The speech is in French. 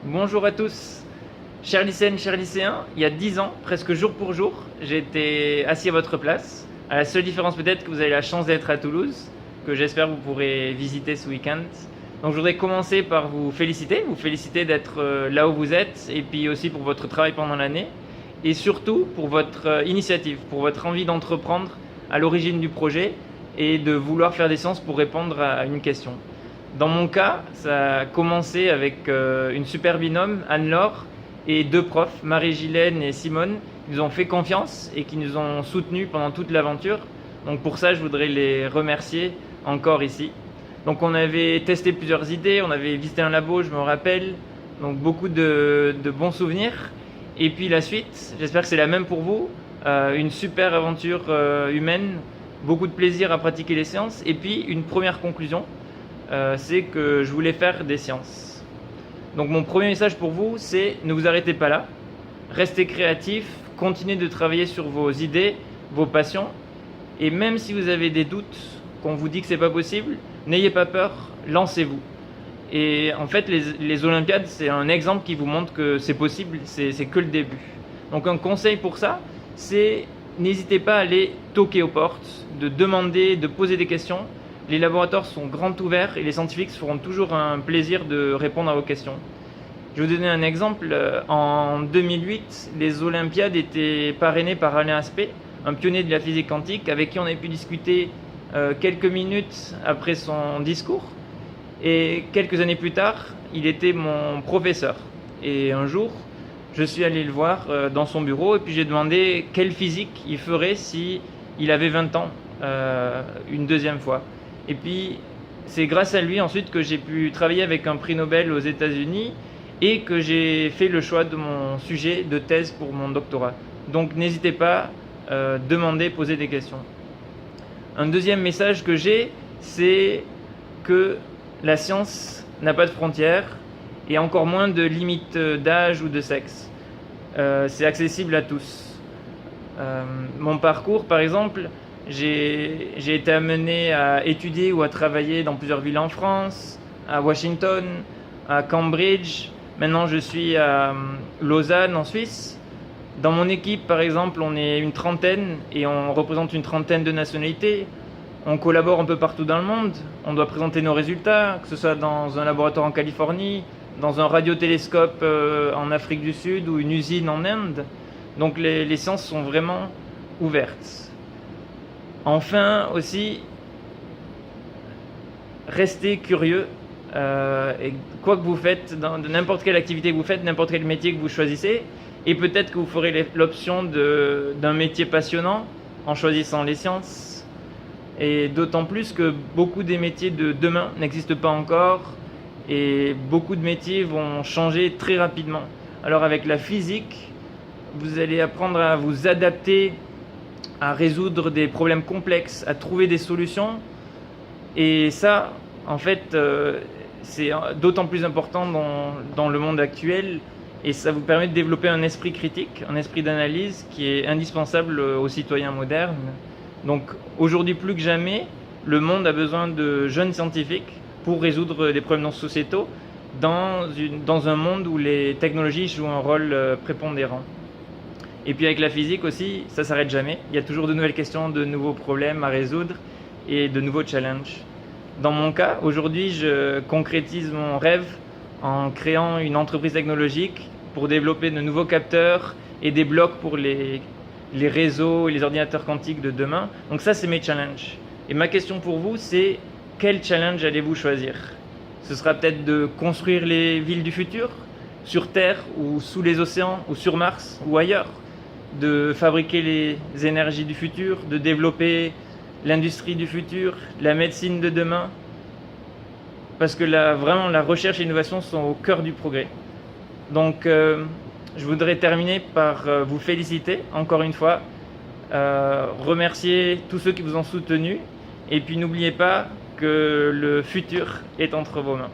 Bonjour à tous, chers lycéennes, chers lycéens. Il y a 10 ans, presque jour pour jour, j'ai été assis à votre place. À la seule différence peut-être que vous avez la chance d'être à Toulouse, que j'espère vous pourrez visiter ce week-end. Donc je voudrais commencer par vous féliciter d'être là où vous êtes, et puis aussi pour votre travail pendant l'année, et surtout pour votre initiative, pour votre envie d'entreprendre à l'origine du projet et de vouloir faire des sciences pour répondre à une question. Dans mon cas, ça a commencé avec une super binôme, Anne-Laure, et deux profs, Marie-Gilène et Simone, qui nous ont fait confiance et qui nous ont soutenus pendant toute l'aventure. Donc pour ça, je voudrais les remercier encore ici. Donc on avait testé plusieurs idées, on avait visité un labo, je me rappelle, donc beaucoup de bons souvenirs. Et puis la suite, j'espère que c'est la même pour vous, une super aventure humaine, beaucoup de plaisir à pratiquer les sciences, et puis une première conclusion. C'est que je voulais faire des sciences. Donc mon premier message pour vous, c'est ne vous arrêtez pas là, restez créatif, continuez de travailler sur vos idées, vos passions, et même si vous avez des doutes, qu'on vous dit que c'est pas possible, n'ayez pas peur, lancez-vous. Et en fait, les Olympiades, c'est un exemple qui vous montre que c'est possible, c'est que le début. Donc un conseil pour ça, c'est n'hésitez pas à aller toquer aux portes, de demander, de poser des questions. Les laboratoires sont grands ouverts et les scientifiques se feront toujours un plaisir de répondre à vos questions. Je vais vous donner un exemple. En 2008, les Olympiades étaient parrainées par Alain Aspect, un pionnier de la physique quantique, avec qui on a pu discuter quelques minutes après son discours. Et quelques années plus tard, il était mon professeur. Et un jour, je suis allé le voir dans son bureau et puis j'ai demandé quelle physique il ferait si il avait 20 ans une deuxième fois. Et puis, c'est grâce à lui ensuite que j'ai pu travailler avec un prix Nobel aux États-Unis et que j'ai fait le choix de mon sujet de thèse pour mon doctorat. Donc, n'hésitez pas, demandez, posez des questions. Un deuxième message que j'ai, c'est que la science n'a pas de frontières et encore moins de limite d'âge ou de sexe. C'est accessible à tous. Mon parcours, par exemple, j'ai été amené à étudier ou à travailler dans plusieurs villes en France, à Washington, à Cambridge. Maintenant, je suis à Lausanne, en Suisse. Dans mon équipe, par exemple, on est une trentaine et on représente une trentaine de nationalités. On collabore un peu partout dans le monde. On doit présenter nos résultats, que ce soit dans un laboratoire en Californie, dans un radiotélescope en Afrique du Sud ou une usine en Inde. Donc les sciences sont vraiment ouvertes. Enfin aussi, restez curieux et quoi que vous faites, dans n'importe quelle activité que vous faites, n'importe quel métier que vous choisissez, et peut-être que vous ferez l'option d'un métier passionnant en choisissant les sciences. Et d'autant plus que beaucoup des métiers de demain n'existent pas encore et beaucoup de métiers vont changer très rapidement. Alors avec la physique, vous allez apprendre à vous adapter, à résoudre des problèmes complexes, à trouver des solutions. Et ça, en fait, c'est d'autant plus important dans le monde actuel. Et ça vous permet de développer un esprit critique, un esprit d'analyse qui est indispensable aux citoyens modernes. Donc aujourd'hui plus que jamais, le monde a besoin de jeunes scientifiques pour résoudre des problèmes sociétaux dans un monde où les technologies jouent un rôle prépondérant. Et puis avec la physique aussi, ça ne s'arrête jamais. Il y a toujours de nouvelles questions, de nouveaux problèmes à résoudre et de nouveaux challenges. Dans mon cas, aujourd'hui, je concrétise mon rêve en créant une entreprise technologique pour développer de nouveaux capteurs et des blocs pour les réseaux et les ordinateurs quantiques de demain. Donc ça, c'est mes challenges. Et ma question pour vous, c'est quel challenge allez-vous choisir? Ce sera peut-être de construire les villes du futur, sur Terre ou sous les océans ou sur Mars ou ailleurs, de fabriquer les énergies du futur, de développer l'industrie du futur, la médecine de demain, parce que vraiment la recherche et l'innovation sont au cœur du progrès. Donc je voudrais terminer par vous féliciter encore une fois, remercier tous ceux qui vous ont soutenu, et puis n'oubliez pas que le futur est entre vos mains.